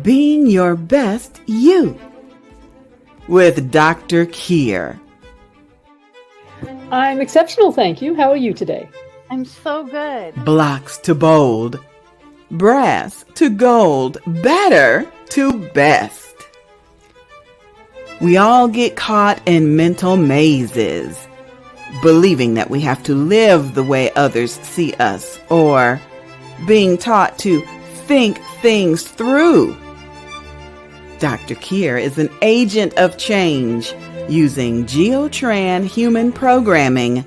Being Your Best You with Dr. Kier. I'm exceptional, thank you. How are you today? I'm so good. Blocks to bold, brass to gold, better to best. We all get caught in mental mazes, believing that we have to live the way others see us, or being taught to think things through. Dr. Kier is an agent of change using Geotran human programming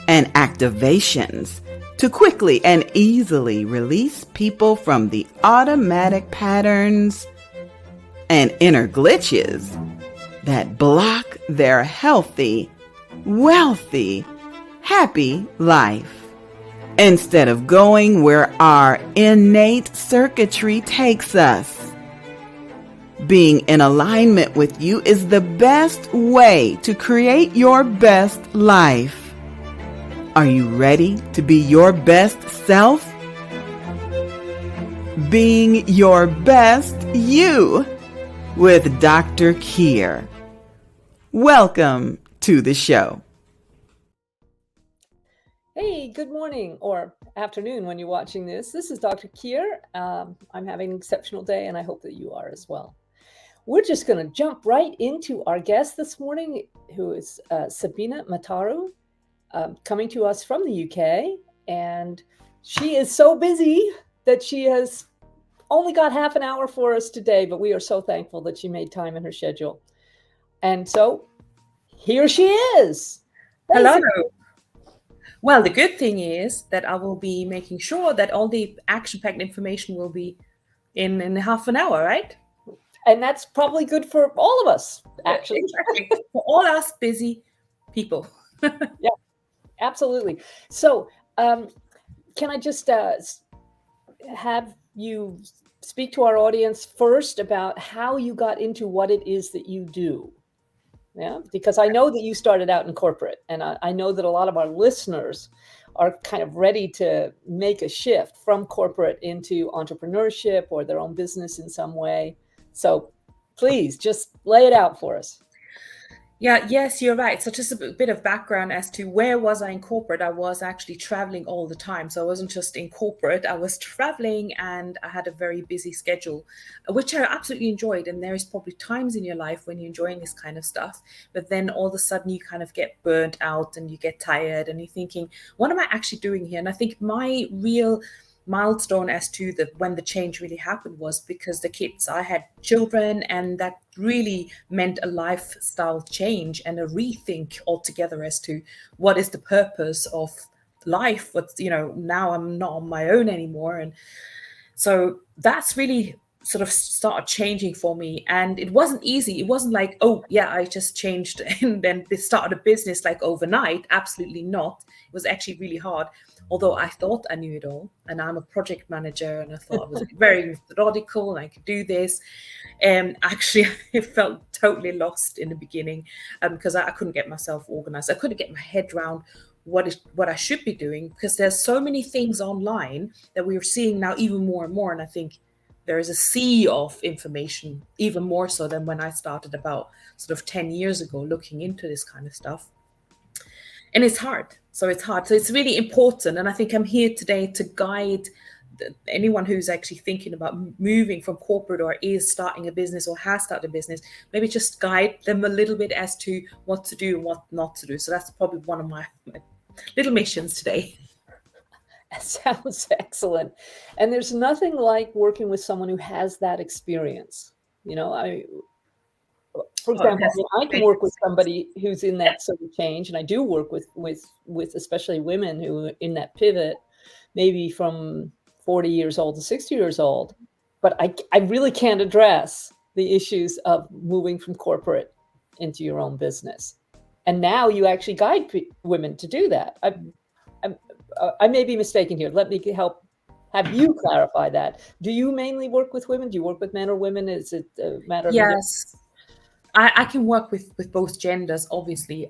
and activations to quickly and easily release people from the automatic patterns and inner glitches that block their healthy, wealthy, happy life. Instead of going where our innate circuitry takes us. Being in alignment with you is the best way to create your best life. Are you ready to be your best self? Being Your Best You with Dr. Kier. Welcome to the show. Hey, good morning or afternoon when you're watching this. This is Dr. Kier. I'm having an exceptional day and I hope that you are as well. We're just going to jump right into our guest this morning, who is Sabine Matharu, coming to us from the UK. And she is so busy that she has only got half an hour for us today, but we are so thankful that she made time in her schedule. And so here she is. Hello. Well, the good thing is that I will be making sure that all the action-packed information will be in half an hour, right? And that's probably good for all of us, actually. Exactly. For all us busy people. Yeah, absolutely. So can I just have you speak to our audience first about how you got into what it is that you do? Yeah, because I know that you started out in corporate, and I know that a lot of our listeners are kind of ready to make a shift from corporate into entrepreneurship or their own business in some way. So please just lay it out for us. Yes, you're right. So just a bit of background as to where was I in corporate. I was actually traveling all the time. So I wasn't just in corporate, I was traveling and I had a very busy schedule, which I absolutely enjoyed. And there is probably times in your life when you're enjoying this kind of stuff, but then all of a sudden you kind of get burnt out and you get tired and you're thinking, what am I actually doing here? And I think my real milestone as to when the change really happened was because I had children, and that really meant a lifestyle change and a rethink altogether as to what is the purpose of life. Now I'm not on my own anymore, and so that's really sort of started changing for me. And it wasn't easy. It wasn't like, oh yeah, I just changed and then started a business like overnight. Absolutely not. It was actually really hard. Although I thought I knew it all, and I'm a project manager, and I thought I was very methodical and I could do this. And actually, I felt totally lost in the beginning because I couldn't get myself organized. I couldn't get my head around what I should be doing, because there's so many things online that we are seeing now even more and more. And I think there is a sea of information, even more so than when I started about sort of 10 years ago looking into this kind of stuff. And it's hard. So it's really important. And I think I'm here today to guide anyone who's actually thinking about moving from corporate or is starting a business or has started a business, maybe just guide them a little bit as to what to do and what not to do. So that's probably one of my little missions today. That sounds excellent. And there's nothing like working with someone who has that experience. For example, I can work with somebody who's in that sort of change, and I do work with especially women who are in that pivot, maybe from 40 years old to 60 years old. But I really can't address the issues of moving from corporate into your own business. And now you actually guide women to do that. I may be mistaken here. Let me have you clarify that. Do you mainly work with women? Do you work with men or women? Is it a matter of... Yes. I can work with both genders, obviously.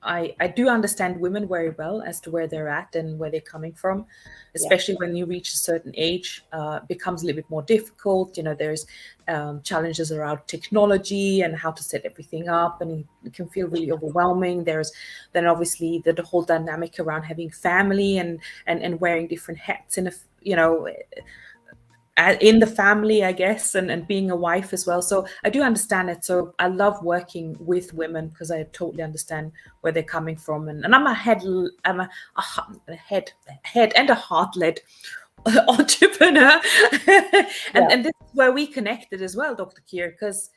I do understand women very well as to where they're at and where they're coming from, especially when you reach a certain age. Becomes a little bit more difficult. There's challenges around technology and how to set everything up, and it can feel really overwhelming. There's then obviously the whole dynamic around having family and wearing different hats in the family, I guess, and being a wife as well. So I do understand it. So I love working with women because I totally understand where they're coming from. And I'm a head and a heart-led entrepreneur. And this is where we connected as well, Dr. Kier, because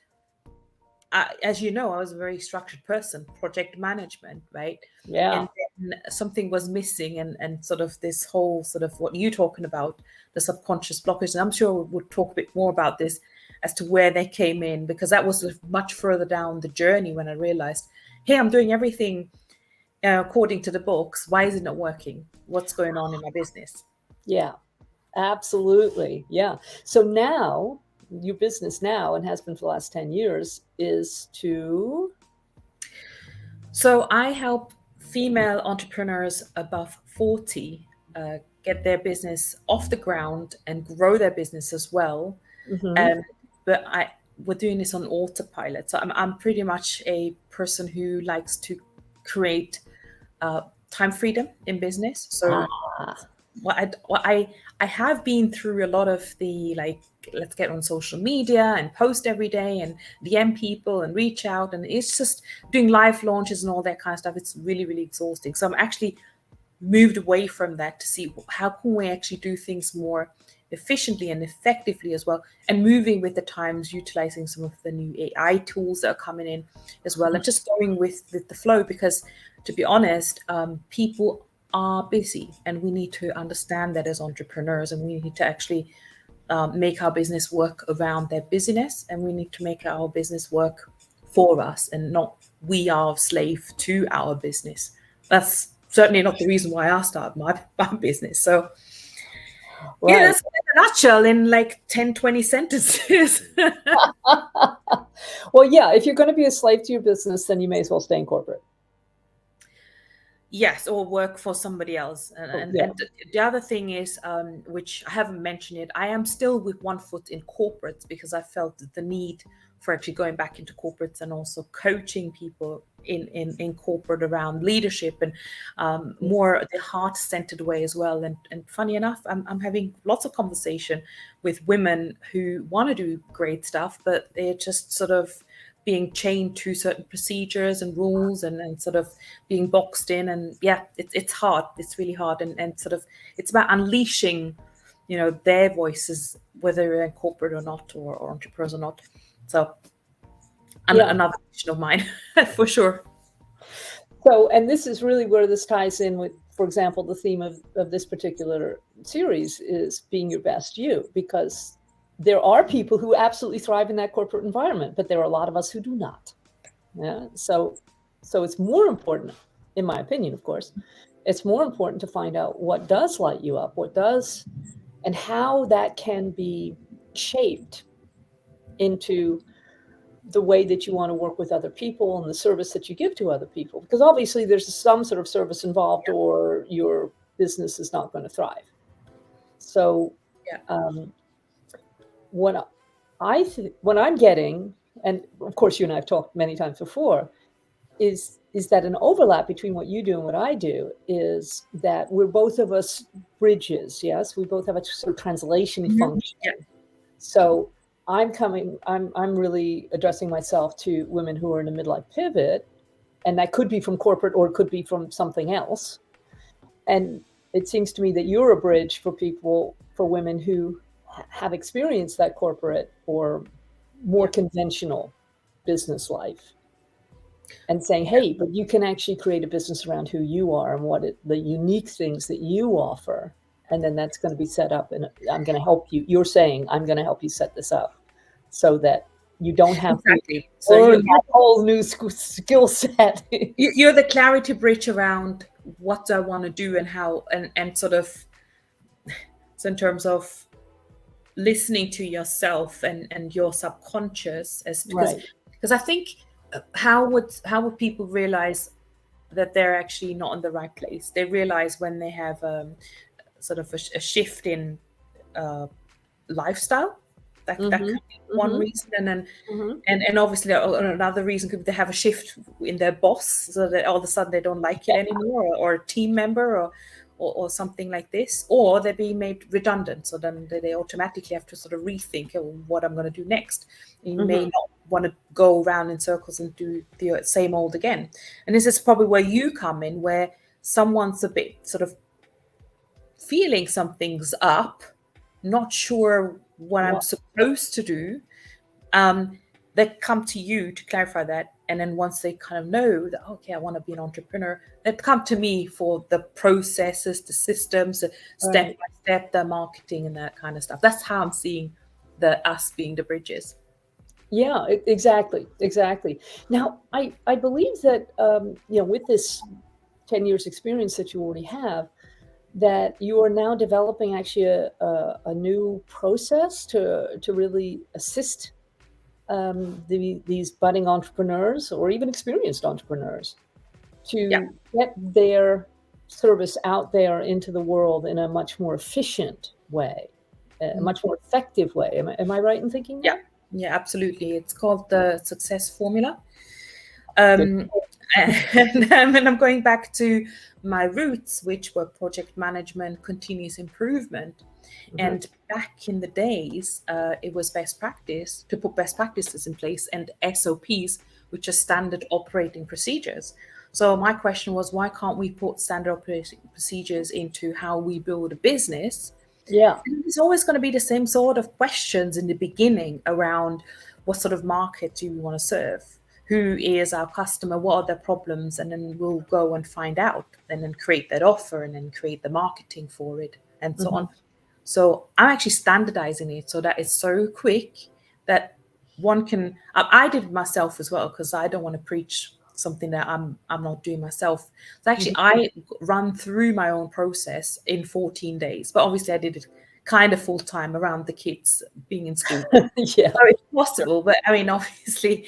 as you know, I was a very structured person, project management, right? Yeah. And then something was missing, and sort of this whole sort of what you're talking about, the subconscious blockage. And I'm sure we'll talk a bit more about this as to where they came in, because that was much further down the journey when I realized, hey, I'm doing everything according to the books. Why is it not working? What's going on in my business? Yeah, absolutely. Yeah. So now your business now, and has been for the last 10 years, is to... So I help female entrepreneurs above 40 get their business off the ground and grow their business as well. But we're doing this on autopilot. So I'm pretty much a person who likes to create time freedom in business. So I have been through a lot of the, like, let's get on social media and post every day and DM people and reach out, and it's just doing live launches and all that kind of stuff. It's really, really exhausting. So I'm actually moved away from that to see how can we actually do things more efficiently and effectively as well, and moving with the times, utilizing some of the new AI tools that are coming in as well, and just going with the flow, because to be honest, people are busy, and we need to understand that as entrepreneurs, and we need to actually make our business work around their busyness, and we need to make our business work for us, and not we are a slave to our business. That's certainly not the reason why I started my business. So yeah, that's in a nutshell, in like 10, 20 sentences. Well, yeah, if you're going to be a slave to your business, then you may as well stay in corporate. Yes, or work for somebody else. And the other thing is, which I haven't mentioned yet, I am still with one foot in corporates, because I felt the need for actually going back into corporates and also coaching people in corporate around leadership and more the heart-centered way as well. And funny enough, I'm having lots of conversation with women who want to do great stuff, but they're just sort of being chained to certain procedures and rules and sort of being boxed in. And yeah, it's hard. It's really hard. And sort of, it's about unleashing, their voices, whether they're in corporate or not, or entrepreneurs or not. So another vision of mine, for sure. So, and this is really where this ties in with, for example, the theme of this particular series is being your best you, because there are people who absolutely thrive in that corporate environment, but there are a lot of us who do not. Yeah. So it's more important, in my opinion, of course, it's more important to find out what does light you up, and how that can be shaped into the way that you want to work with other people and the service that you give to other people. Because obviously there's some sort of service involved, or your business is not going to thrive. So what I'm getting, and of course you and I have talked many times before, is that an overlap between what you do and what I do is that we're both of us bridges. Yes, we both have a sort of translation function. Yeah. So I'm really addressing myself to women who are in a midlife pivot, and that could be from corporate or it could be from something else. And it seems to me that you're a bridge for women who have experienced that corporate or more conventional business life, and saying, hey, but you can actually create a business around who you are and the unique things that you offer. And then that's going to be set up, and I'm going to help you. You're saying, I'm going to help you set this up so that you don't have to learn that whole new skill set. You're the clarity bridge around what I want to do and how, and sort of, so in terms of listening to yourself and your subconscious, because I think how would people realize that they're actually not in the right place. They realize when they have sort of a shift in lifestyle. That could be one reason, and then and obviously another reason could be they have a shift in their boss, so that all of a sudden they don't like it anymore, or a team member, or something like this, or they're being made redundant. So then they automatically have to sort of rethink what I'm going to do next. And you may not want to go around in circles and do the same old again. And this is probably where you come in, where someone's a bit sort of feeling something's up, not sure what I'm supposed to do. They come to you to clarify that. And then once they kind of know that, okay, I want to be an entrepreneur, they come to me for the processes, the systems, the step by step, the marketing and that kind of stuff. That's how I'm seeing us being the bridges. Yeah, exactly. Now, I believe that, with this 10 years experience that you already have, that you are now developing actually a new process to really assist these budding entrepreneurs or even experienced entrepreneurs to get their service out there into the world in a much more efficient way, a much more effective way. Am I right in thinking that? Yeah, absolutely. It's called the Success Formula. And I'm going back to my roots, which were project management, continuous improvement. And back in the days, it was best practice to put best practices in place and SOPs, which are standard operating procedures. So my question was, why can't we put standard operating procedures into how we build a business? Yeah. And there's always going to be the same sort of questions in the beginning around what sort of market do we want to serve? Who is our customer? What are their problems? And then we'll go and find out and then create that offer and then create the marketing for it and so on. So I'm actually standardizing it so that it's so quick that one can, I did it myself as well, because I don't want to preach something that I'm not doing myself. So actually I run through my own process in 14 days, but obviously I did it kind of full time around the kids being in school. Yeah. So it's possible, but I mean, obviously,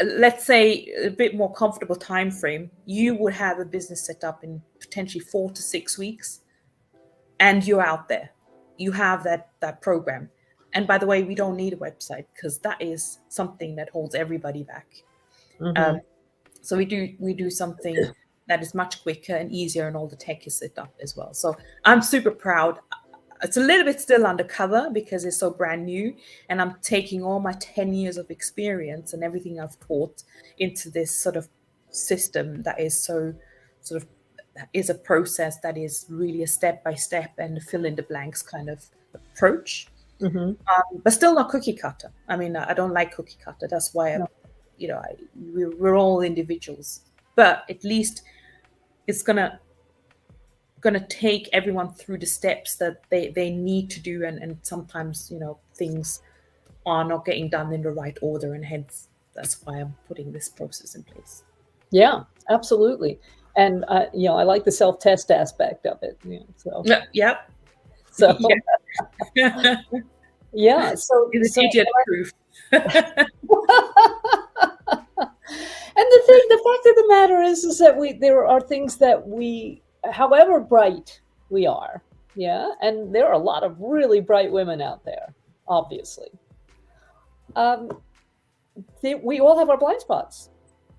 let's say a bit more comfortable time frame, you would have a business set up in potentially 4 to 6 weeks, and you're out there. You have that program. And by the way, we don't need a website because that is something that holds everybody back. So we do something that is much quicker and easier, and all the tech is set up as well. So I'm super proud. It's a little bit still undercover because it's so brand new, and I'm taking all my 10 years of experience and everything I've taught into this sort of system that is so sort of is a process that is really a step-by-step and fill in the blanks kind of approach, but still not cookie cutter. I mean, I don't like cookie cutter. That's why, we're all individuals, but at least it's gonna take everyone through the steps that they need to do, and sometimes things are not getting done in the right order, and hence that's why I'm putting this process in place. Yeah, absolutely. And I like the self-test aspect of it. So yep. So yeah. So proof. And the fact of the matter is that there are things that we, however bright we are, and there are a lot of really bright women out there, obviously. We all have our blind spots.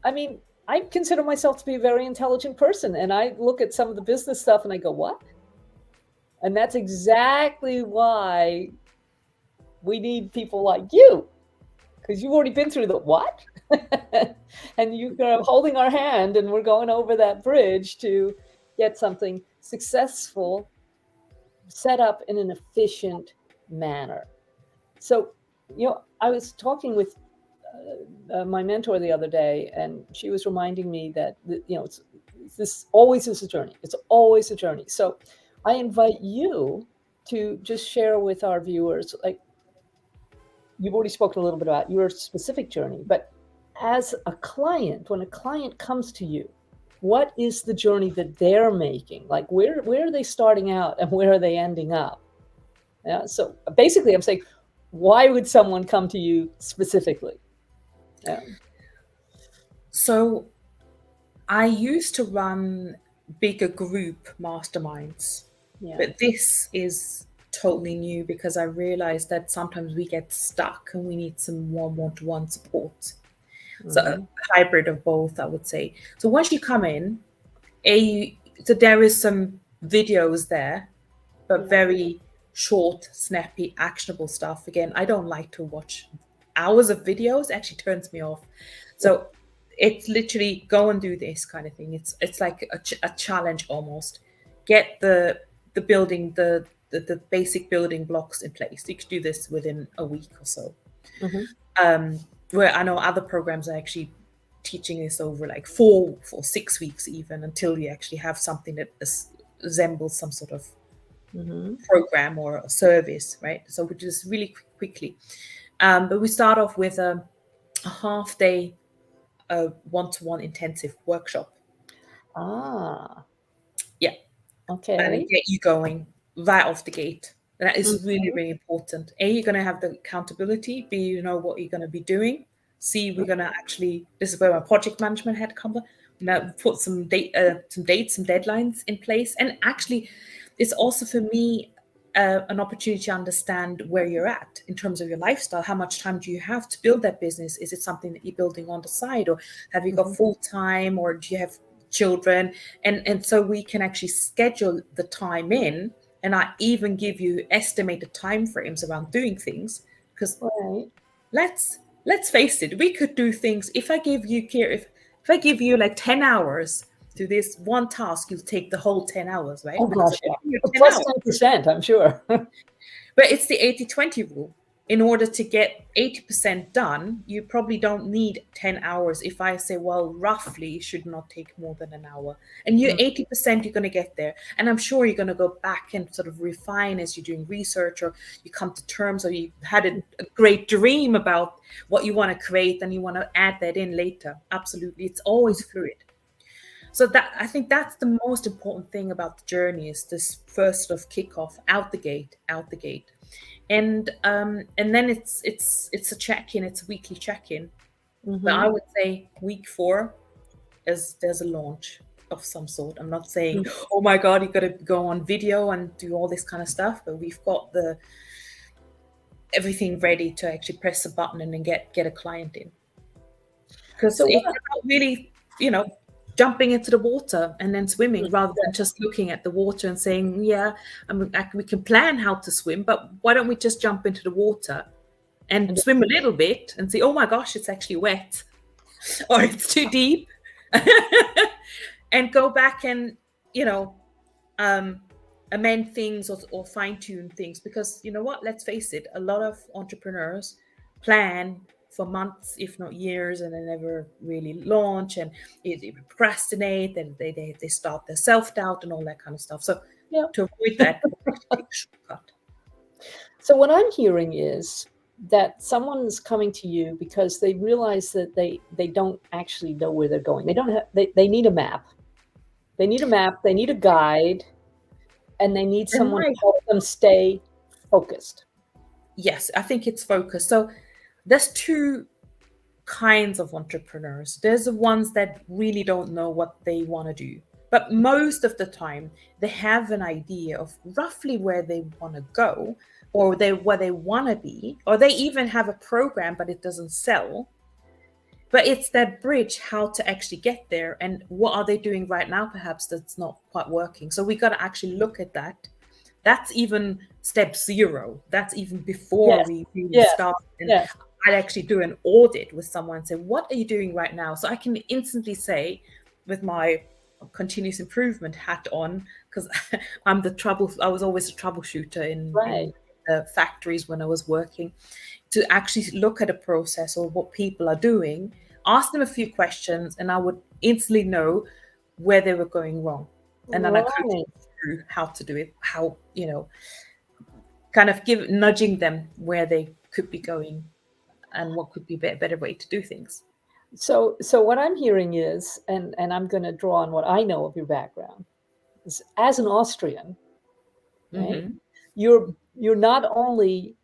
I mean, I consider myself to be a very intelligent person, and I look at some of the business stuff and I go, what? And that's exactly why we need people like you, because you've already been through the what? And you're holding our hand, and we're going over that bridge to get something successful set up in an efficient manner. So, I was talking with my mentor the other day, and she was reminding me that this always is a journey. It's always a journey. So I invite you to just share with our viewers, like, you've already spoken a little bit about your specific journey, but as a client, when a client comes to you, what is the journey that they're making? Like, where are they starting out and where are they ending up? Yeah. So basically I'm saying, why would someone come to you specifically? Yeah. So I used to run bigger group masterminds, Yeah. but this is totally new because I realized that sometimes we get stuck and we need some more one-to-one support. So a hybrid of both, I would say. So once you come in, so there is some videos there, but very short, snappy, actionable stuff. Again, I don't like to watch hours of videos. It actually turns me off. So it's literally go and do this kind of thing. It's like a challenge almost. Get the building the basic building blocks in place. You could do this within a week or so. Where I know other programs are actually teaching this over like 4 or 6 weeks even, until you actually have something that resembles some sort of program or a service, right? So we just really quickly. But we start off with a half day one-to-one intensive workshop. Yeah. Okay. And get you going right off the gate. That is really, really important. A, you're going to have the accountability. B, you know what you're going to be doing. C, we're going to actually, this is where my project management head comes in. Now put some dates, some deadlines in place. And actually, it's also for me an opportunity to understand where you're at in terms of your lifestyle. How much time do you have to build that business? Is it something that you're building on the side, or have you got full time, or do you have children? And so we can actually schedule the time in, and I even give you estimated time frames around doing things, because let's face it, we could do things. If I give you, if I give you like 10 hours to this one task, you'll take the whole 10 hours, right? Oh gosh, yeah. plus 10%, I'm sure. But it's the 80-20 rule. In order to get 80% done, you probably don't need 10 hours. If I say, well, roughly should not take more than an hour, and you're 80%, you're going to get there. And I'm sure you're going to go back and sort of refine as you're doing research, or you come to terms, or you had a great dream about what you want to create and you want to add that in later. Absolutely. It's always fluid. So that, I think that's the most important thing about the journey, is this first sort of kickoff out the gate. And then it's a check-in, it's a weekly check-in. But I would say week 4 there's a launch of some sort. I'm not saying, oh my God, you got to go on video and do all this kind of stuff, but we've got everything ready to actually press a button and then get a client in. Because it's not really, jumping into the water and then swimming, rather than just looking at the water and saying, we can plan how to swim, but why don't we just jump into the water and swim a little bit and see, oh my gosh, it's actually wet, or it's too deep, and go back and, amend things or fine tune things. Because you know what, let's face it, a lot of entrepreneurs plan for months, if not years, and they never really launch, and they procrastinate, and they start their self-doubt and all that kind of stuff. So to avoid that, take a shortcut. So what I'm hearing is that someone's coming to you because they realize that they don't actually know where they're going. They need a map. They need a map, they need a guide, and they need someone to help them stay focused. Yes, I think it's focused. So there's 2 kinds of entrepreneurs. There's the ones that really don't know what they want to do. But most of the time, they have an idea of roughly where they want to go, or where they want to be, or they even have a program, but it doesn't sell. But it's that bridge, how to actually get there, and what are they doing right now, perhaps, that's not quite working. So we got to actually look at that. That's even step 0. That's even before we really start. And I'd actually do an audit with someone and say, what are you doing right now? So I can instantly say, with my continuous improvement hat on, because I was always a troubleshooter in the factories when I was working, to actually look at a process or what people are doing, ask them a few questions, and I would instantly know where they were going wrong. And then I could go through how to do it, how, kind of nudging them where they could be going and what could be a better way to do things. So what I'm hearing is, and I'm going to draw on what I know of your background, is as an Austrian, right? You're not only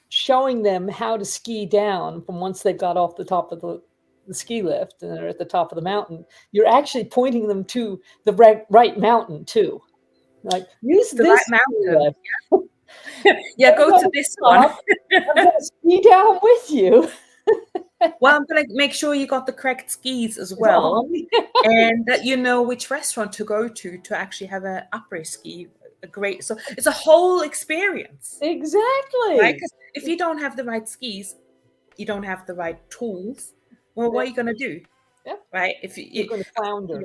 showing them how to ski down from once they've got off the top of the ski lift and they're at the top of the mountain, you're actually pointing them to the right mountain too. Like, use The this right ski mountain. lift. Yeah, go to this one. I'm going to ski down with you. Well, I'm going to make sure you got the correct skis as well, and that you know which restaurant to go to actually have an après ski. So it's a whole experience. Exactly. Right? Because if you don't have the right skis, you don't have the right tools. Well, what are you going to do? Yeah. Right? You're going to flounder.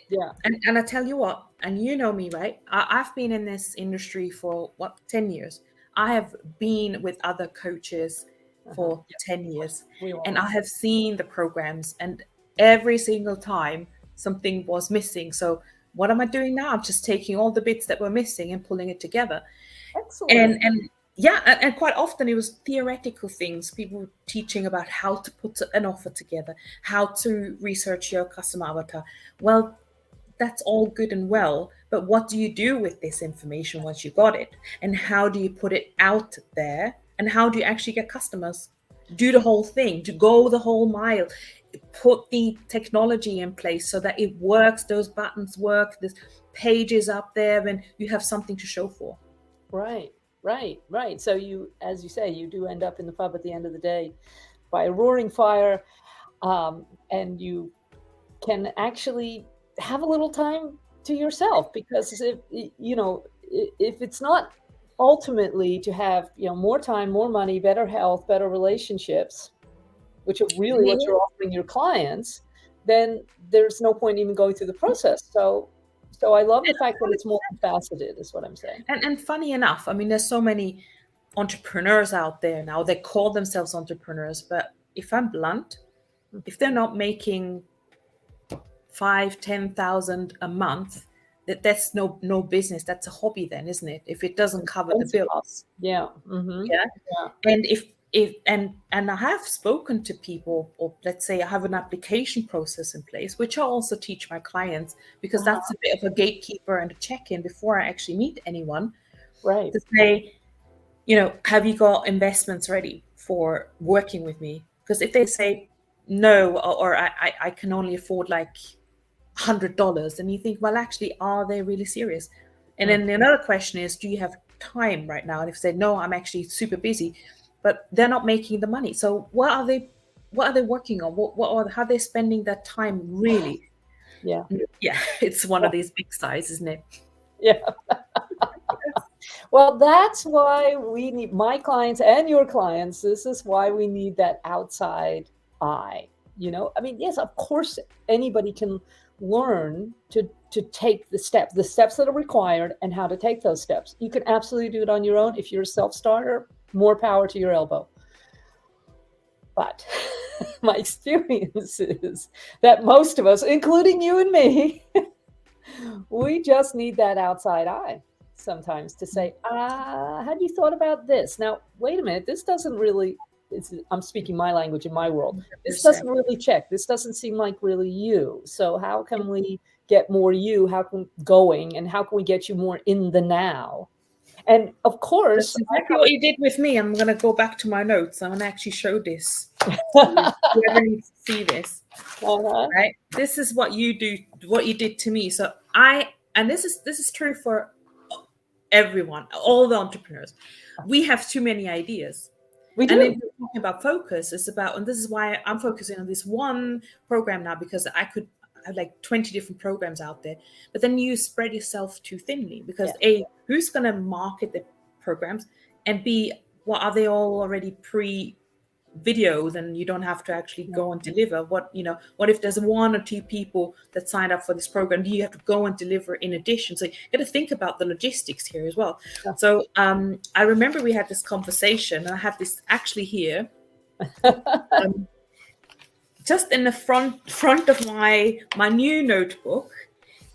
Yeah. And I tell you what, and you know me, right? I've been in this industry for 10 years. I have been with other coaches for 10 years, and I have seen the programs, and every single time something was missing. So what am I doing now? I'm just taking all the bits that were missing and pulling it together. Excellent. And quite often it was theoretical things, people teaching about how to put an offer together, how to research your customer avatar. Well, that's all good and well, but what do you do with this information once you got it? And how do you put it out there? And how do you actually get customers? Do the whole thing, to go the whole mile, put the technology in place so that it works, those buttons work, this page is up there, and you have something to show for. Right. So you, as you say, you do end up in the pub at the end of the day by a roaring fire, and you can actually have a little time to yourself, because if it's not ultimately to have more time, more money, better health, better relationships, which are really what you're offering your clients, then there's no point even going through the process. So I love the fact that it's multifaceted, is what I'm saying. And funny enough, I mean, there's so many entrepreneurs out there now. They call themselves entrepreneurs, but if I'm blunt, if they're not making 5,000-10,000 a month, that's no business. That's a hobby then, isn't it? If it doesn't cover the bills. Yeah. And and I have spoken to people, or let's say I have an application process in place, which I also teach my clients, because that's a bit of a gatekeeper and a check-in before I actually meet anyone. Right. To say, have you got investments ready for working with me? Because if they say no, or I can only afford like $100, and you think, well, actually, are they really serious? And then another question is, do you have time right now? And if they say no, I'm actually super busy, but they're not making the money. So what are they working on? How are they spending that time really? Yeah. It's one of these big sides, isn't it? Yeah. Well, that's why we need, my clients and your clients, this is why we need that outside eye. I mean, yes, of course, anybody can learn to take the steps that are required and how to take those steps. You can absolutely do it on your own. If you're a self-starter, more power to your elbow. But my experience is that most of us, including you and me, we just need that outside eye sometimes to say, had you thought about this? Now, wait a minute, this doesn't really, I'm speaking my language in my world. This doesn't really check. This doesn't seem like really you. So how can we get more you? How can we get you more in the now? And of course, that's exactly what you did with me. I'm going to go back to my notes. I'm going to actually show this. Whoever needs to see this, right? This is what you do, what you did to me. So this is true for everyone, all the entrepreneurs. We have too many ideas. We do. And then we're talking about focus. It's about, and this is why I'm focusing on this one program now, because I could have like 20 different programs out there, but then you spread yourself too thinly, because A, who's going to market the programs, and B, what are they all already pre-videoed, and you don't have to actually go and deliver. What if there's 1 or 2 people that signed up for this program? Do you have to go and deliver in addition? So you got to think about the logistics here as well. So I remember we had this conversation, and I have this actually here. Just in the front of my new notebook,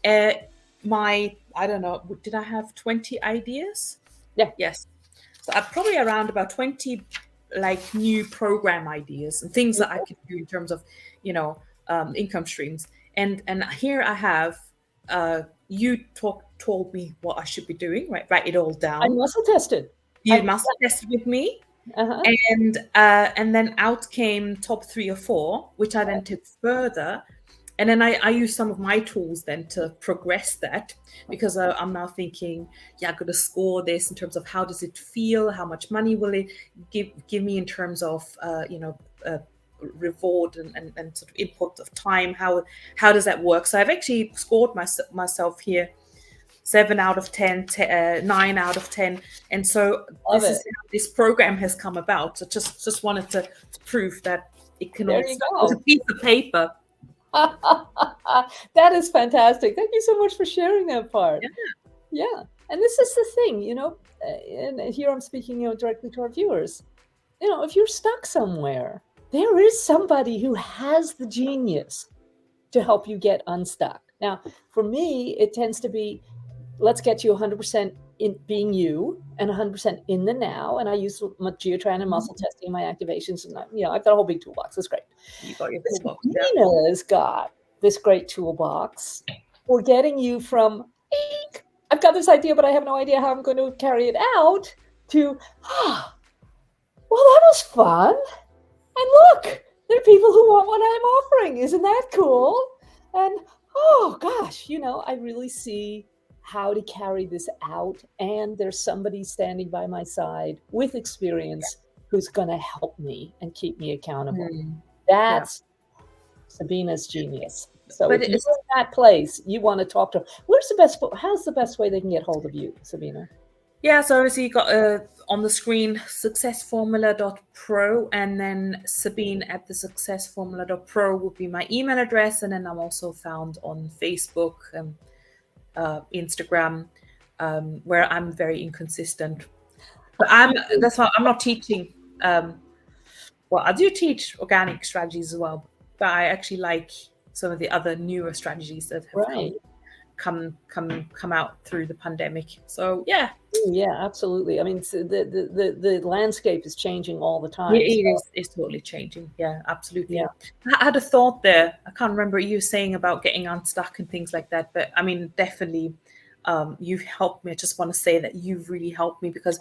I don't know, did I have 20 ideas? Yeah. Yes. So I probably around about 20 like new program ideas and things that I could do in terms of, income streams. And here I have, you told me what I should be doing, right? Write it all down. I muscle tested. You muscle tested with me? And then out came top 3 or 4, which I then took further. And then I use some of my tools then to progress that, because I'm now thinking, I'm going to score this in terms of how does it feel, how much money will it give me in terms of reward and sort of input of time. How does that work? So I've actually scored myself here 7 out of 10, 9 out of 10, and so this is how this program has come about. So just wanted to prove that it can also with a piece of paper. That is fantastic. Thank you so much for sharing that part. Yeah. And this is the thing, and here I'm speaking, directly to our viewers. If you're stuck somewhere, there is somebody who has the genius to help you get unstuck. Now, for me, it tends to be, let's get you 100% in being you and 100% in the now. And I use my Geotran and muscle testing, my activations, and I've got a whole big toolbox. That's great. You got your toolbox. Nina's got this great toolbox for getting you from, I've got this idea, but I have no idea how I'm going to carry it out, to, well, that was fun. And look, there are people who want what I'm offering. Isn't that cool? And, oh, gosh, I really see how to carry this out. And there's somebody standing by my side with experience who's going to help me and keep me accountable. That's Sabina's genius. So if you're in that place, you want to talk to her. How's the best way they can get hold of you, Sabina? Yeah, so obviously you got on the screen successformula.pro, and then Sabine at the successformula.pro would be my email address. And then I'm also found on Facebook and Instagram, where I'm very inconsistent. But that's why I'm not teaching. Well, I do teach organic strategies as well, but I actually like some of the other newer strategies that have come out through the pandemic. So yeah, absolutely. I mean, the landscape is changing all the time. It's totally changing. Yeah, absolutely. Yeah. I had a thought there. I can't remember you saying about getting unstuck and things like that, but I mean, definitely, you've helped me. I just want to say that you've really helped me, because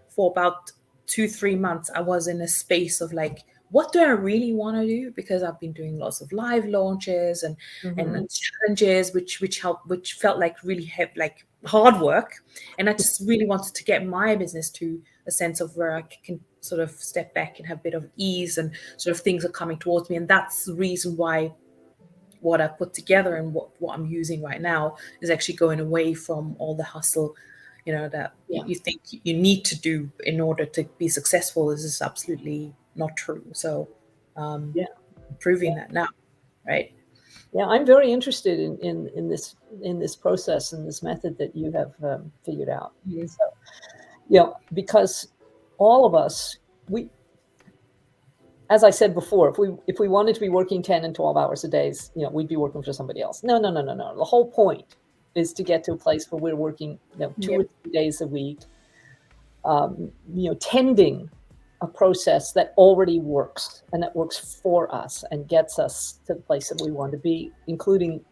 for about 2-3 months, I was in a space of like, what do I really want to do? Because I've been doing lots of live launches and challenges, which felt like really like hard work. And I just really wanted to get my business to a sense of where I can sort of step back and have a bit of ease, and sort of things are coming towards me. And that's the reason why what I put together and what I'm using right now is actually going away from all the hustle, that you think you need to do in order to be successful. This is absolutely not true. So proving that now, right? Yeah, I'm very interested in this process and this method that you have figured out. So, because all of us, as I said before, if we wanted to be working 10 and 12 hours a day, we'd be working for somebody else. No. The whole point is to get to a place where we're working 2 or 3 days a week, tending a process that already works and that works for us and gets us to the place that we want to be, including,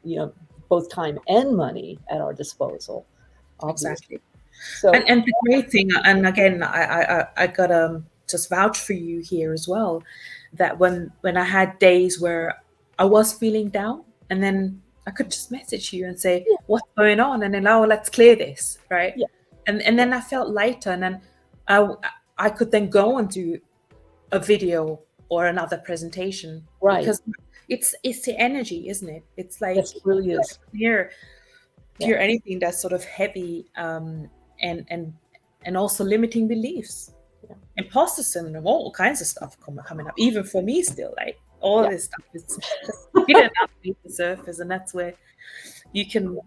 both time and money at our disposal. Obviously. Exactly. So, and the great thing, and again, I gotta just vouch for you here as well, that when I had days where I was feeling down, and then I could just message you and say, what's going on? And then, let's clear this, right? Yeah. And then I felt lighter, and then I could then go and do a video or another presentation, right? Because it's the energy, isn't it? It's like, yes, it really is. Clear anything that's sort of heavy, and also limiting beliefs, imposter syndrome, all kinds of stuff coming up, even for me still, like all this stuff is just hidden underneath the surface, and that's where you can,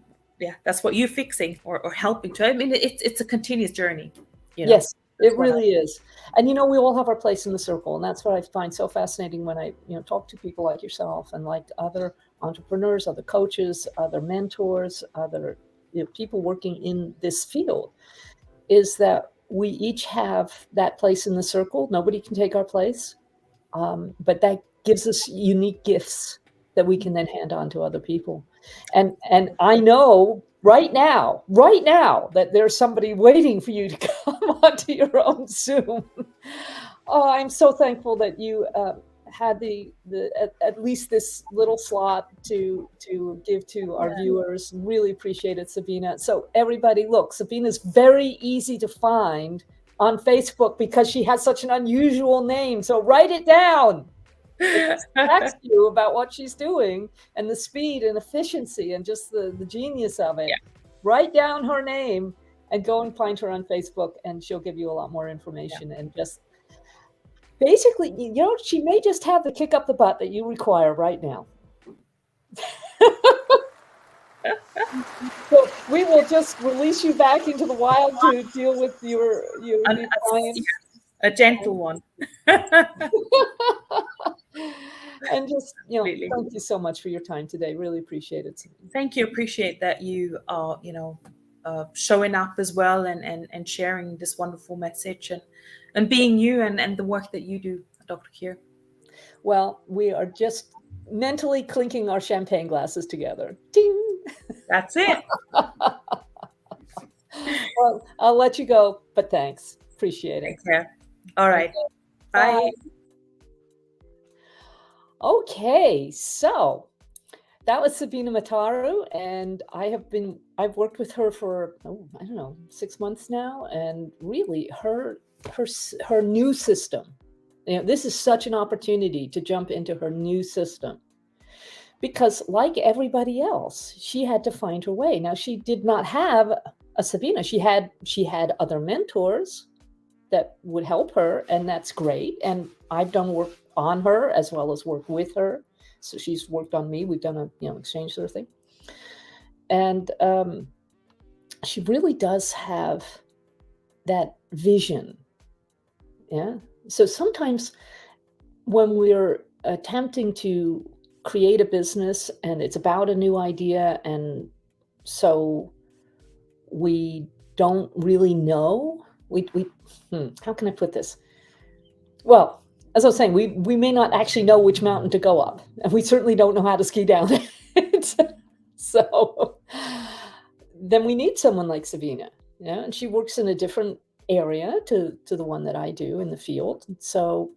that's what you're fixing or helping to. I mean, it's a continuous journey. Yes. It really is. And, we all have our place in the circle. And that's what I find so fascinating when I, talk to people like yourself and like other entrepreneurs, other coaches, other mentors, other people working in this field, is that we each have that place in the circle. Nobody can take our place. But that gives us unique gifts that we can then hand on to other people. And I know right now, that there's somebody waiting for you to come onto your own Zoom. Oh, I'm so thankful that you had at least this little slot to give to our viewers. Really appreciate it, Sabina. So everybody, look, Sabina's very easy to find on Facebook because she has such an unusual name. So write it down. It just text you about what she's doing and the speed and efficiency and just the genius of it. Yeah. Write down her name and go and find her on Facebook, and she'll give you a lot more information. And just basically, she may just have the kick up the butt that you require right now. So we will just release you back into the wild to deal with your clients. A gentle one. And just, Completely. thank you so much for your time today. Really appreciate it. Thank you. Appreciate that you are, showing up as well and sharing this wonderful message and being you and the work that you do, Dr. Kier. Well, we are just mentally clinking our champagne glasses together. Ding! That's it. Well, I'll let you go, but thanks. Appreciate it. Take care. All right. Bye. Okay, so that was Sabine Matharu, and I've worked with her for, 6 months now, and really her new system. This is such an opportunity to jump into her new system, because like everybody else, she had to find her way. Now, she did not have a Sabina. She had other mentors that would help her, and that's great. And I've done work on her as well as work with her. So she's worked on me. We've done a exchange sort of thing. And she really does have that vision. Yeah. So sometimes when we're attempting to create a business and it's about a new idea, and so we don't really know, how can I put this? Well, as I was saying, we may not actually know which mountain to go up, and we certainly don't know how to ski down it. So then we need someone like Sabina, and she works in a different area to the one that I do in the field. So,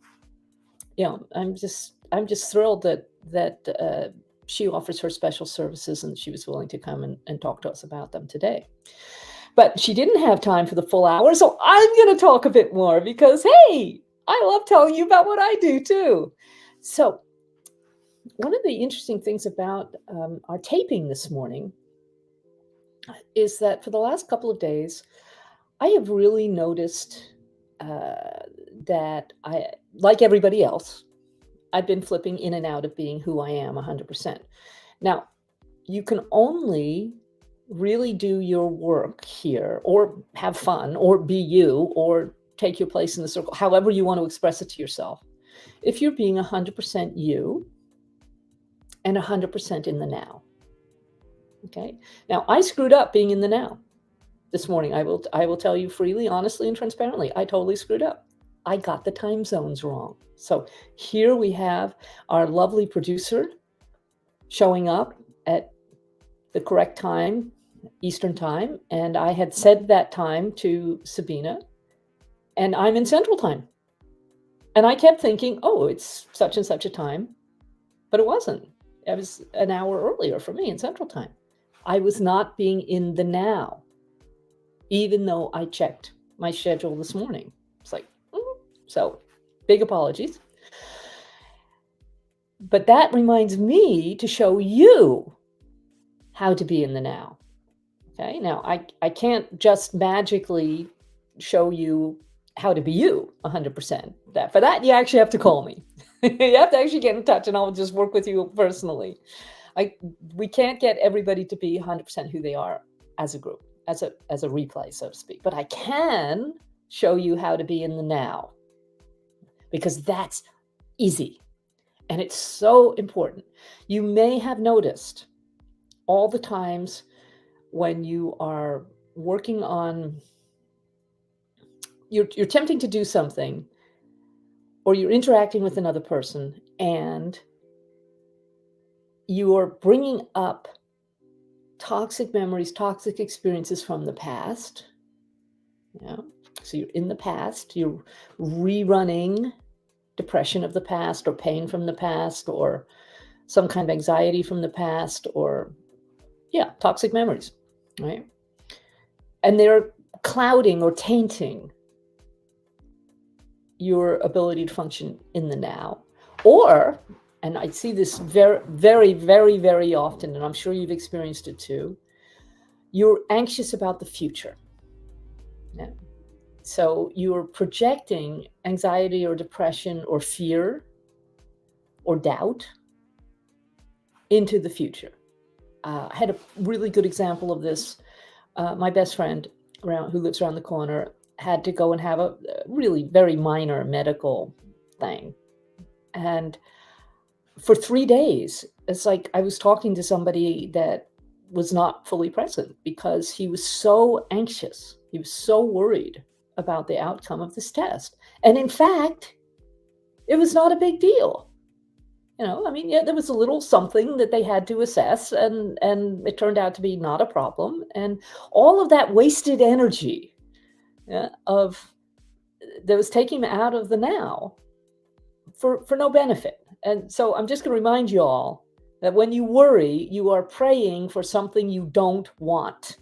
I'm just thrilled that she offers her special services, and she was willing to come and talk to us about them today. But she didn't have time for the full hour, so I'm going to talk a bit more because, hey, I love telling you about what I do too. So one of the interesting things about our taping this morning is that for the last couple of days, I have really noticed that I, like everybody else, I've been flipping in and out of being who I am 100%. Now, you can only really do your work here or have fun or be you or take your place in the circle, however you want to express it to yourself, if you're being 100% you and 100% in the now. Okay. Now, I screwed up being in the now this morning. I will tell you freely, honestly, and transparently, I totally screwed up. I got the time zones wrong. So here we have our lovely producer showing up at the correct time, Eastern time, and I had said that time to Sabina, and I'm in Central time. And I kept thinking, oh, it's such and such a time, but it wasn't. It was an hour earlier for me in Central time. I was not being in the now, even though I checked my schedule this morning. It's like, so big apologies. But that reminds me to show you how to be in the now. Okay, now I can't just magically show you how to be you 100%. For that, you actually have to call me. You have to actually get in touch, and I'll just work with you personally. We can't get everybody to be 100% who they are as a group, as a replay, so to speak. But I can show you how to be in the now, because that's easy. And it's so important. You may have noticed all the times when you are working on, you're attempting to do something, or you're interacting with another person, and you are bringing up toxic memories, toxic experiences from the past. So you're in the past, you're rerunning depression of the past or pain from the past or some kind of anxiety from the past or, toxic memories, right? And they're clouding or tainting your ability to function in the now. Or, and I see this very, very, very, very often, and I'm sure you've experienced it too, you're anxious about the future. Yeah. So you're projecting anxiety or depression or fear or doubt into the future. I had a really good example of this. My best friend who lives around the corner had to go and have a really very minor medical thing. And for 3 days, it's like I was talking to somebody that was not fully present because he was so anxious. He was so worried about the outcome of this test. And in fact, it was not a big deal. There was a little something that they had to assess, and it turned out to be not a problem. And all of that wasted energy that was taking him out of the now for no benefit. And so I'm just going to remind you all that when you worry, you are praying for something you don't want.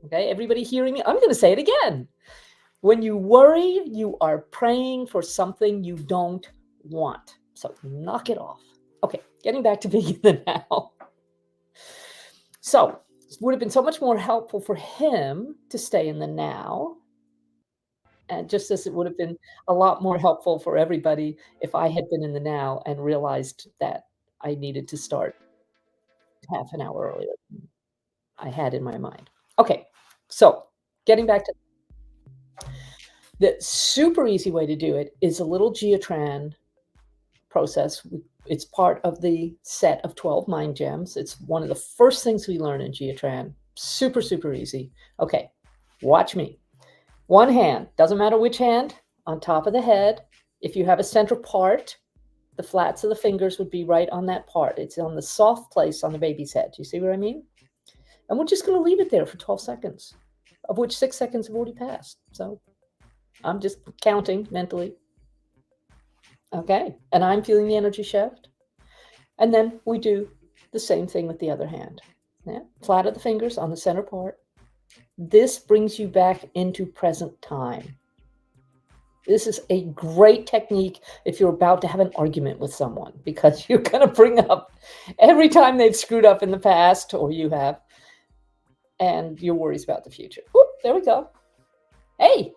Okay, everybody hearing me? I'm going to say it again. When you worry, you are praying for something you don't want. So knock it off. Okay, getting back to being in the now. So it would have been so much more helpful for him to stay in the now. And just as it would have been a lot more helpful for everybody if I had been in the now and realized that I needed to start half an hour earlier than I had in my mind. Okay, so getting back to the super easy way to do it is a little Geotran process. It's part of the set of 12 mind gems. It's one of the first things we learn in Geotran. Super, super easy. Okay, watch me. One hand, doesn't matter which hand, on top of the head. If you have a central part, the flats of the fingers would be right on that part. It's on the soft place on the baby's head. Do you see what I mean? And we're just going to leave it there for 12 seconds, of which 6 seconds have already passed. So I'm just counting mentally. Okay, and I'm feeling the energy shift. And then we do the same thing with the other hand. Yeah, flat of the fingers on the center part. This brings you back into present time. This is a great technique if you're about to have an argument with someone, because you're going to bring up every time they've screwed up in the past, or you have, and your worries about the future. Whoop, there we go. Hey,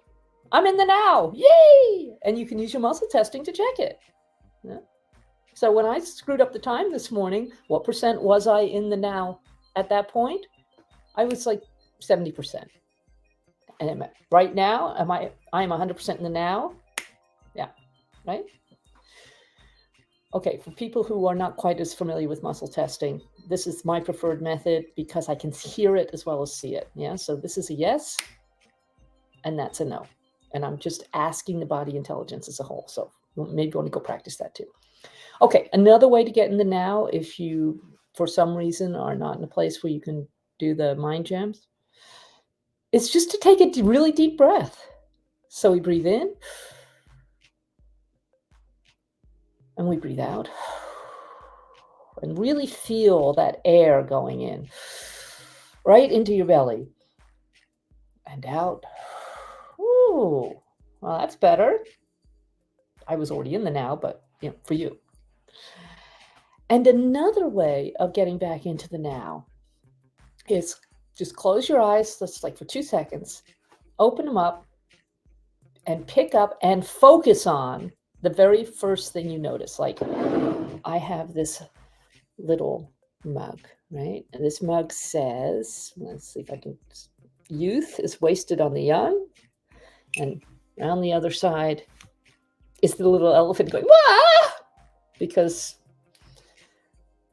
I'm in the now. Yay! And you can use your muscle testing to check it. Yeah. So when I screwed up the time this morning, what percent was I in the now at that point? I was like 70%. And right now, I'm 100% in the now? Yeah, right? Okay, for people who are not quite as familiar with muscle testing, this is my preferred method because I can hear it as well as see it. Yeah, so this is a yes, and that's a no. And I'm just asking the body intelligence as a whole. So maybe you want to go practice that too. Okay, another way to get in the now, if you, for some reason, are not in a place where you can do the mind gems, it's just to take a really deep breath. So we breathe in, and we breathe out, and really feel that air going in, right into your belly, and out. Ooh, well, that's better. I was already in the now, but for you. And another way of getting back into the now is just close your eyes, just like for 2 seconds, open them up, and pick up and focus on the very first thing you notice. Like, I have this little mug, right? And this mug says, let's see if I can, youth is wasted on the young. And around the other side is the little elephant going, wah! Because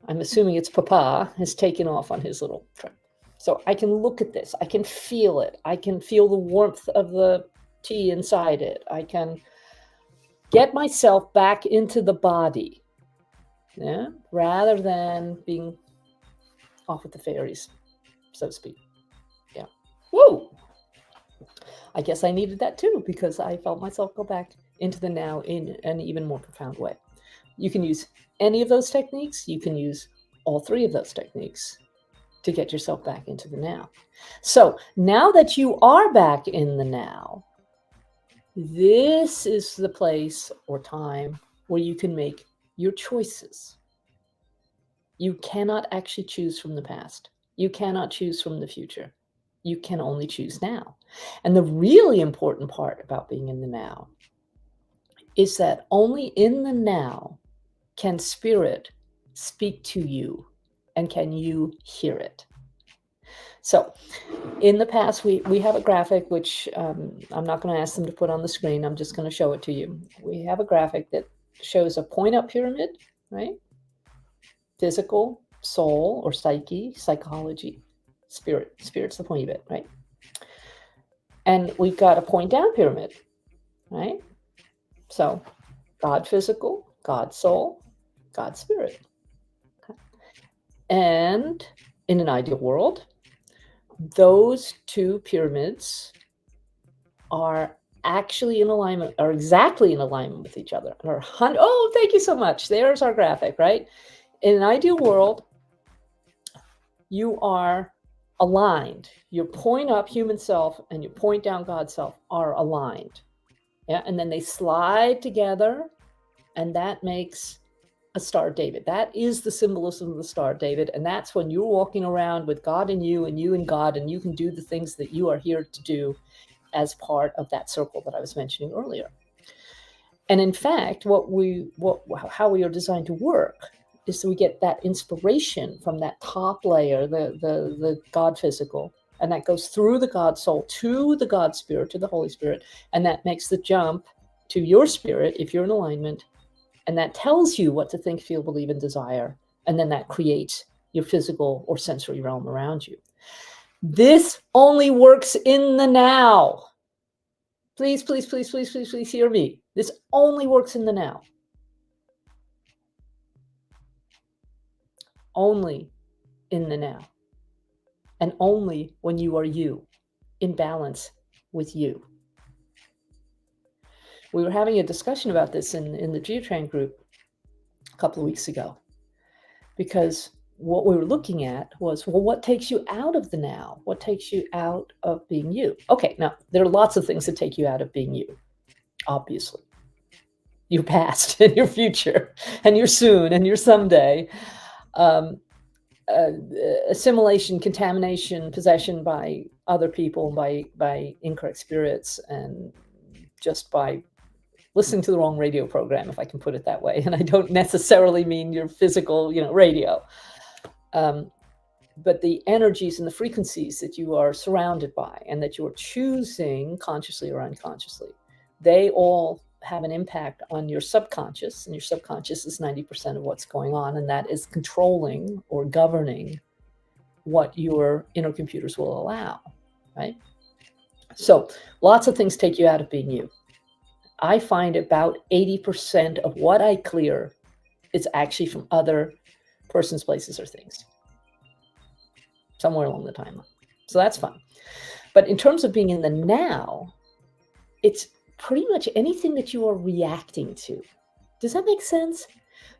I'm assuming it's Papa has taken off on his little trip. So I can look at this. I can feel it. I can feel the warmth of the tea inside it. I can get myself back into the body, yeah, rather than being off with the fairies, so to speak. Yeah. Woo! I guess I needed that too, because I felt myself go back into the now in an even more profound way. You can use any of those techniques. You can use all three of those techniques to get yourself back into the now. So now that you are back in the now, this is the place or time where you can make your choices. You cannot actually choose from the past. You cannot choose from the future. You can only choose now. And the really important part about being in the now is that only in the now can spirit speak to you and can you hear it. So in the past, we have a graphic, which I'm not going to ask them to put on the screen. I'm just going to show it to you. We have a graphic that shows a point-up pyramid, right? Physical, soul or psyche, psychology, spirit. Spirit's the pointy bit, right? And we've got a point-down pyramid, right? So God physical, God soul, God spirit. Okay. And in an ideal world, those two pyramids are actually in alignment, are exactly in alignment with each other. Oh, thank you so much. There's our graphic, right? In an ideal world, you are aligned. Your point up human self and your point down God self are aligned. Yeah, and then they slide together, and that makes a Star of David. That is the symbolism of the Star of David. And that's when you're walking around with God in you and you in God, and you can do the things that you are here to do as part of that circle that I was mentioning earlier. And in fact, how we are designed to work is that we get that inspiration from that top layer, the God physical, and that goes through the God soul to the God spirit, to the Holy Spirit, and that makes the jump to your spirit if you're in alignment. And that tells you what to think, feel, believe, and desire. And then that creates your physical or sensory realm around you. This only works in the now. Please, please, please, please, please, please hear me. This only works in the now. Only in the now. And only when you are you, in balance with you. We were having a discussion about this in the Geotran group a couple of weeks ago, because what we were looking at was, well, what takes you out of the now? What takes you out of being you? Okay, now there are lots of things that take you out of being you, obviously. Your past and your future and your soon and your someday. Assimilation, contamination, possession by other people, by incorrect spirits, and just by listening to the wrong radio program, if I can put it that way. And I don't necessarily mean your physical, radio. But the energies and the frequencies that you are surrounded by and that you are choosing consciously or unconsciously, they all have an impact on your subconscious. And your subconscious is 90% of what's going on. And that is controlling or governing what your inner computers will allow, right? So lots of things take you out of being you. I find about 80% of what I clear is actually from other persons, places, or things, somewhere along the timeline. So that's fun. But in terms of being in the now, it's pretty much anything that you are reacting to. Does that make sense?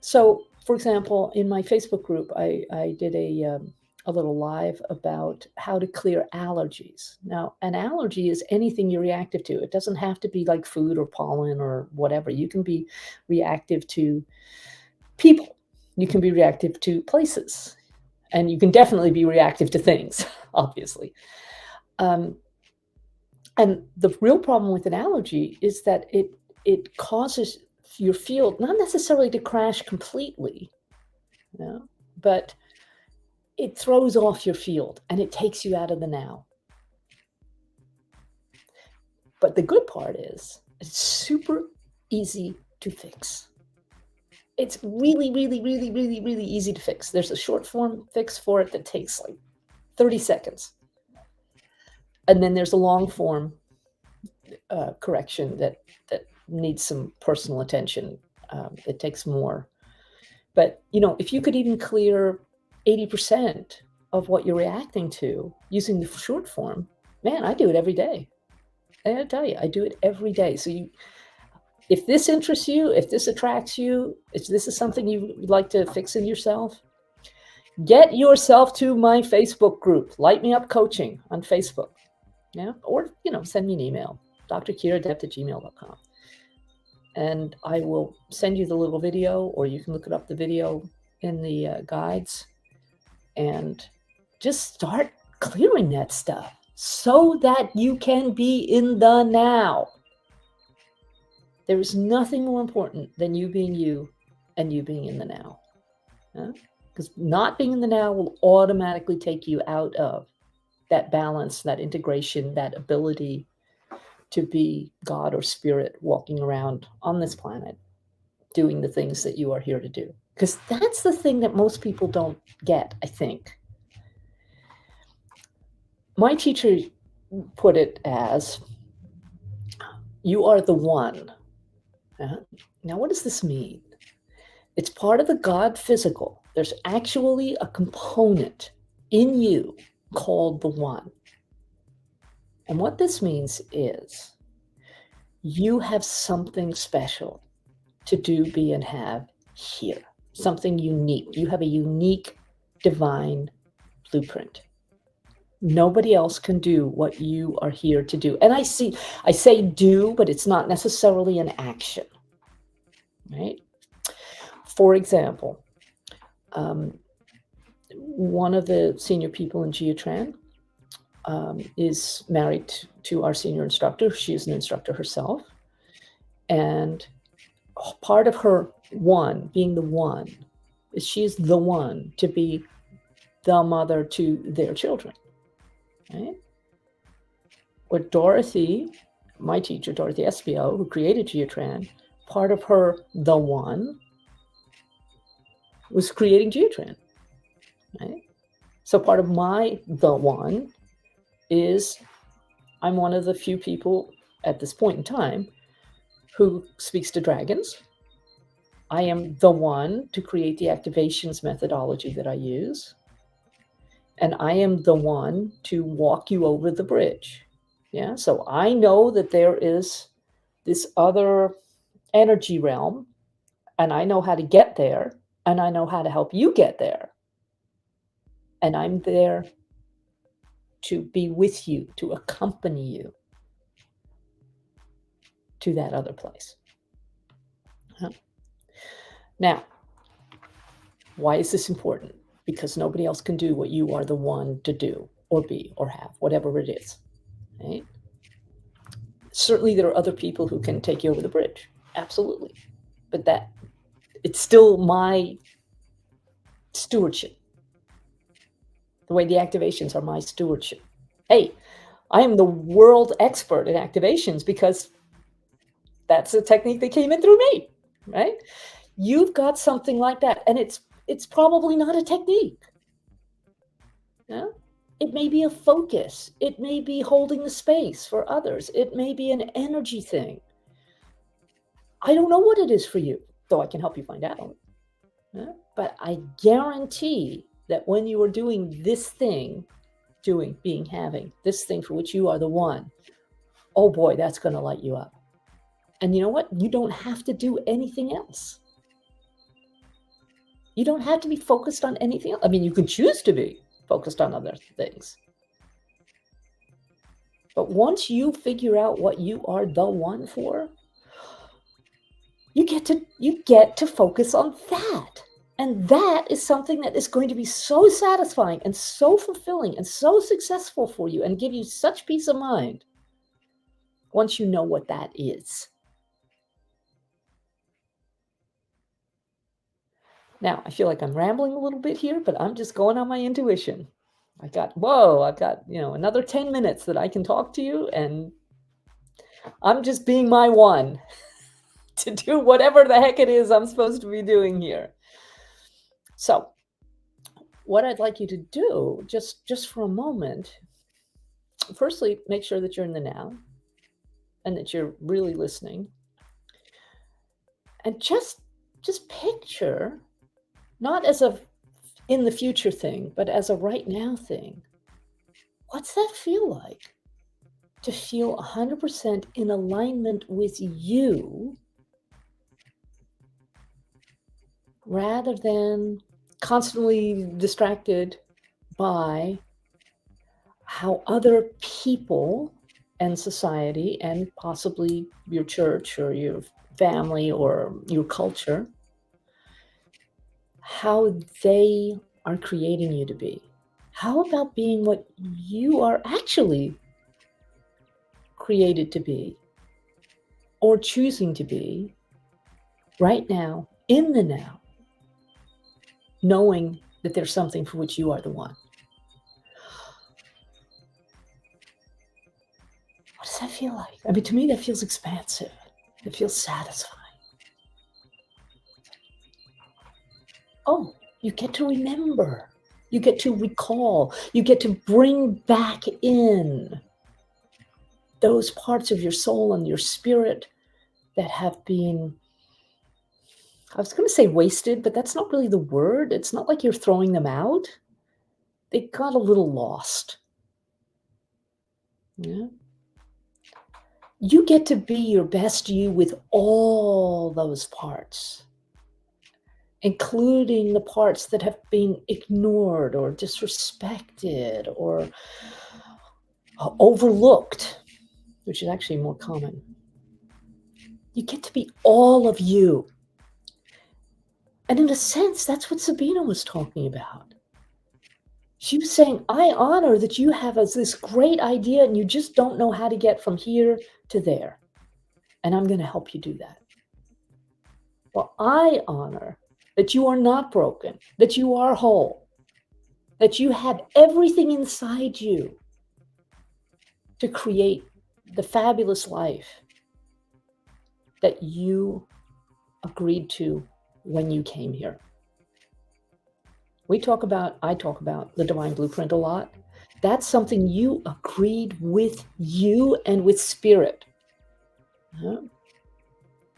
So, for example, in my Facebook group, I did a little live about how to clear allergies. Now, an allergy is anything you're reactive to. It doesn't have to be like food or pollen or whatever. You can be reactive to people. You can be reactive to places. And you can definitely be reactive to things, obviously. And the real problem with an allergy is that it causes your field not necessarily to crash completely, but it throws off your field and it takes you out of the now. But the good part is it's super easy to fix. It's really, really, really, really, really easy to fix. There's a short form fix for it that takes like 30 seconds. And then there's a long form correction that needs some personal attention. It takes more. But, if you could even clear 80% of what you're reacting to using the short form, man, I do it every day. And I tell you, I do it every day. So if this interests you, if this attracts you, if this is something you would like to fix in yourself, get yourself to my Facebook group, Light Me Up Coaching on Facebook. Yeah. Or, send me an email, drkiradept@gmail.com. And I will send you the little video, or you can look it up, the video in the guides, and just start clearing that stuff so that you can be in the now. There is nothing more important than you being you and you being in the now. Because not being in the now will automatically take you out of that balance, that integration, that ability to be God or spirit walking around on this planet, doing the things that you are here to do. Because that's the thing that most people don't get, I think. My teacher put it as, you are the one. Now, what does this mean? It's part of the God physical. There's actually a component in you called the one. And what this means is you have something special to do, be, and have here. Something unique. You have a unique divine blueprint. Nobody else can do what you are here to do. And I say do, but it's not necessarily an action, right? For example, one of the senior people in Geotran is married to our senior instructor. She is an instructor herself. And part of her one, being the one, is she's the one to be the mother to their children. Right? Or Dorothy, my teacher, Dorothy SBO, who created Geotran, part of her the one was creating Geotran. Right? So part of my the one is I'm one of the few people at this point in time who speaks to dragons. I am the one to create the activations methodology that I use. And I am the one to walk you over the bridge. Yeah. So I know that there is this other energy realm, and I know how to get there, and I know how to help you get there. And I'm there to be with you, to accompany you to that other place. Now, why is this important? Because nobody else can do what you are the one to do or be or have, whatever it is. Right? Certainly there are other people who can take you over the bridge. Absolutely. But it's still my stewardship. The way the activations are my stewardship. Hey, I am the world expert in activations because that's a technique that came in through me, right? You've got something like that, and it's probably not a technique. Yeah? It may be a focus. It may be holding the space for others. It may be an energy thing. I don't know what it is for you, though I can help you find out. Yeah? But I guarantee that when you are doing this thing, having this thing for which you are the one, oh boy, that's going to light you up. And you know what? You don't have to do anything else. You don't have to be focused on anything else. I mean, you can choose to be focused on other things. But once you figure out what you are the one for, you get to focus on that. And that is something that is going to be so satisfying and so fulfilling and so successful for you and give you such peace of mind once you know what that is. Now, I feel like I'm rambling a little bit here, but I'm just going on my intuition. I've got another 10 minutes that I can talk to you, and I'm just being my one to do whatever the heck it is I'm supposed to be doing here. So what I'd like you to do, just for a moment, firstly, make sure that you're in the now and that you're really listening. And just picture, not as a in the future thing, but as a right now thing. What's that feel like to feel 100% in alignment with you rather than constantly distracted by how other people and society and possibly your church or your family or your culture, how they are creating you to be. How about being what you are actually created to be or choosing to be right now, in the now, knowing that there's something for which you are the one? What does that feel like? I mean, to me, that feels expansive. It feels satisfying. Oh, you get to remember. You get to recall. You get to bring back in those parts of your soul and your spirit that have been, I was going to say wasted, but that's not really the word. It's not like you're throwing them out. They got a little lost. Yeah. You get to be your best you with all those parts, including the parts that have been ignored or disrespected or overlooked, which is actually more common. You get to be all of you. And in a sense, that's what Sabine was talking about. She was saying, I honor that you have this great idea and you just don't know how to get from here to there. And I'm going to help you do that. Well, I honor that you are not broken, that you are whole, that you have everything inside you to create the fabulous life that you agreed to when you came here. I talk about the divine blueprint a lot. That's something you agreed with you and with spirit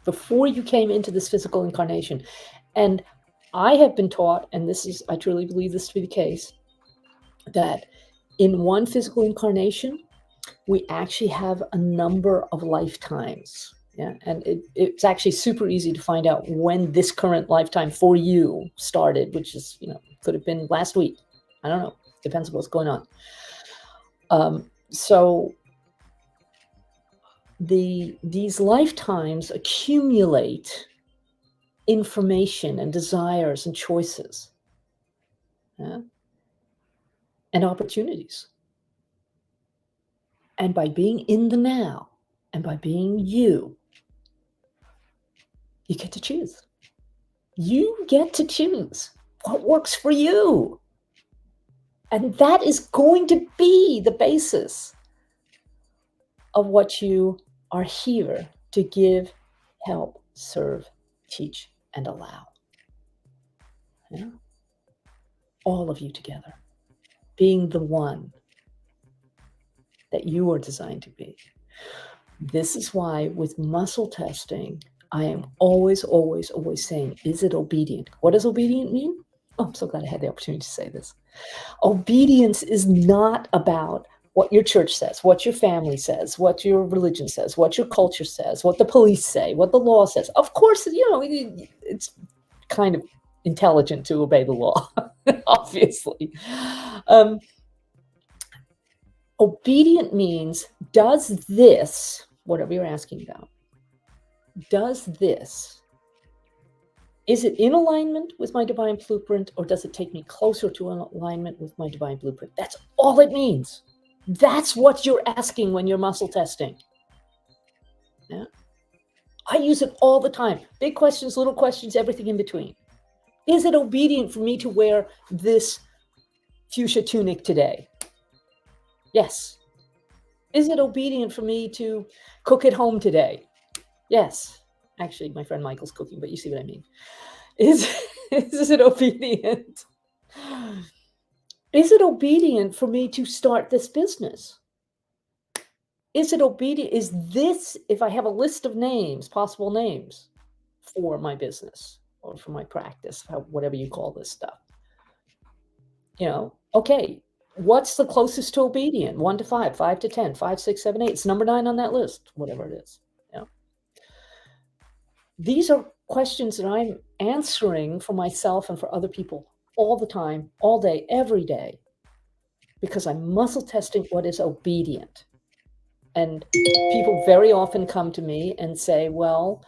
before you came into this physical incarnation. And I have been taught, and I truly believe this to be the case, that in one physical incarnation, we actually have a number of lifetimes. Yeah, and it's actually super easy to find out when this current lifetime for you started, which is, could have been last week. I don't know. Depends on what's going on. So these lifetimes accumulate information and desires and choices, and opportunities. And by being in the now and by being you get to choose. You get to choose what works for you. And that is going to be the basis of what you are here to give, help, serve, teach, and allow. Yeah? All of you together, being the one that you are designed to be. This is why with muscle testing, I am always, always, always saying, is it obedient? What does obedient mean? Oh, I'm so glad I had the opportunity to say this. Obedience is not about what your church says, what your family says, what your religion says, what your culture says, what the police say, what the law says. Of course, it's kind of intelligent to obey the law, obviously. Obedient means, does this, whatever you're asking about, does this, is it in alignment with my divine blueprint, or does it take me closer to alignment with my divine blueprint? That's all it means. That's what you're asking when you're muscle testing. Yeah? I use it all the time. Big questions, little questions, everything in between. Is it obedient for me to wear this fuchsia tunic today? Yes. Is it obedient for me to cook at home today? Yes. Actually, my friend Michael's cooking, but you see what I mean. Is it obedient? Is it obedient for me to start this business? Is it obedient? Is this, if I have a list of names, possible names for my business or for my practice, whatever you call this stuff, okay, what's the closest to obedient? 1 to 5, 5 to 10, 5, 6, 7, 8. It's number 9 on that list, whatever it is. Yeah. These are questions that I'm answering for myself and for other people all the time, all day, every day, because I'm muscle testing what is obedient. And people very often come to me and say, well,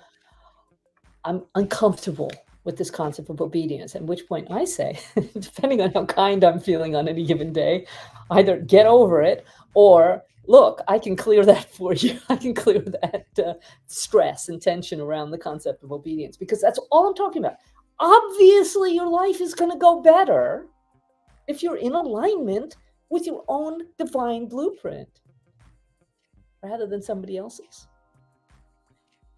I'm uncomfortable with this concept of obedience. At which point I say, depending on how kind I'm feeling on any given day, either get over it or look, I can clear that for you. I can clear that stress and tension around the concept of obedience, because that's all I'm talking about. Obviously, your life is going to go better if you're in alignment with your own divine blueprint rather than somebody else's.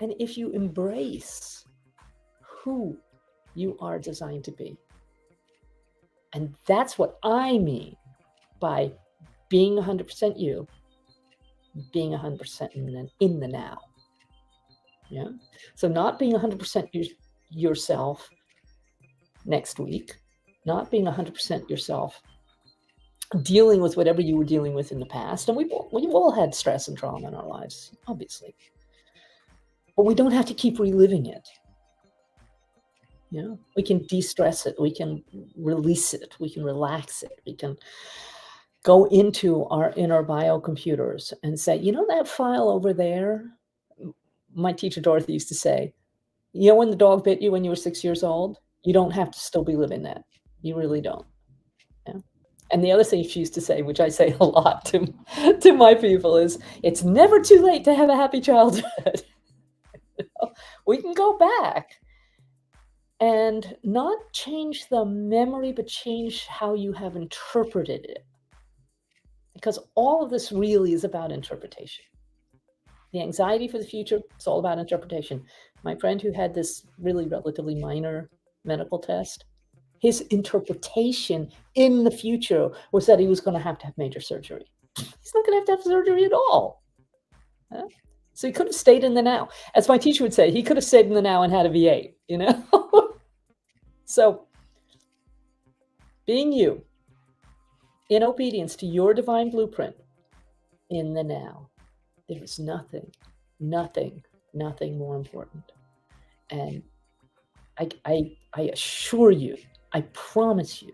And if you embrace who you are designed to be. And that's what I mean by being 100% you, being 100% in the now. Yeah. So not being 100% yourself next week, not being 100% yourself dealing with whatever you were dealing with in the past. And we've all had stress and trauma in our lives, obviously. But we don't have to keep reliving it. You know, we can de-stress it. We can release it. We can relax it. We can go into our inner biocomputers and say, you know, that file over there, my teacher Dorothy used to say, you know, when the dog bit you when you were 6 years old, you don't have to still be living that. You really don't. Yeah. And the other thing she used to say, which I say a lot to my people, is it's never too late to have a happy childhood. You know, we can go back and not change the memory, but change how you have interpreted it. Because all of this really is about interpretation. The anxiety for the future, it's all about interpretation. My friend who had this really relatively minor medical test, his interpretation in the future was that he was going to have major surgery. He's not going to have surgery at all. Huh? So he could have stayed in the now. As my teacher would say, he could have stayed in the now and had a V8, you know? So being you, in obedience to your divine blueprint, in the now, there is nothing more important. And I assure you, I promise you,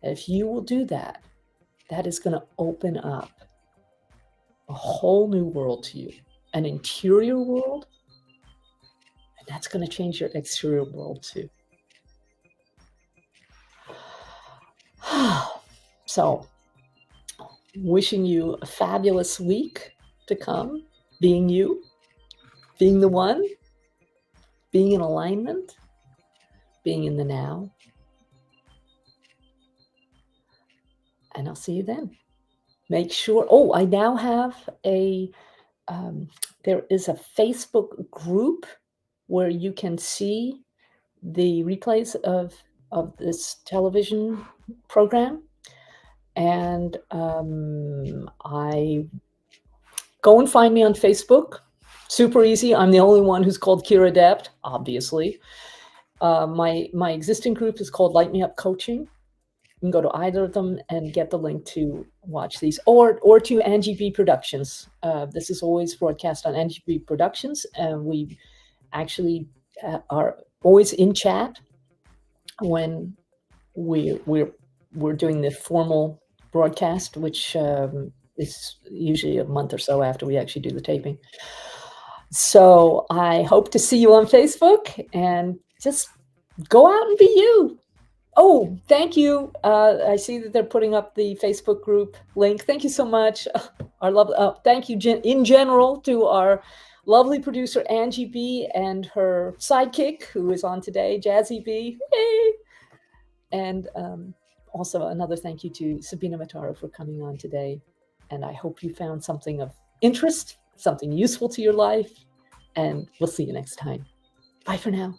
that if you will do that, that is going to open up a whole new world to you, an interior world, and that's going to change your exterior world too. So, wishing you a fabulous week to come, being you, being the one, being in alignment, being in the now. And I'll see you then. Make sure, I now have there is a Facebook group where you can see the replays of this television program. And I go and find me on Facebook. Super easy. I'm the only one who's called Kira Adept, obviously. My existing group is called Light Me Up Coaching. You can go to either of them and get the link to watch these, or to Angie B Productions. This is always broadcast on Angie B Productions, and we actually are always in chat when we're doing the formal broadcast, which is usually a month or so after we actually do the taping. So I hope to see you on Facebook, and just go out and be you. Oh, thank you. I see that they're putting up the Facebook group link. Thank you so much. Thank you in general to our lovely producer, Angie B, and her sidekick, who is on today, Jazzy B. Hey! And also another thank you to Sabine Matharu for coming on today. And I hope you found something of interest, something useful to your life. And we'll see you next time. Bye for now.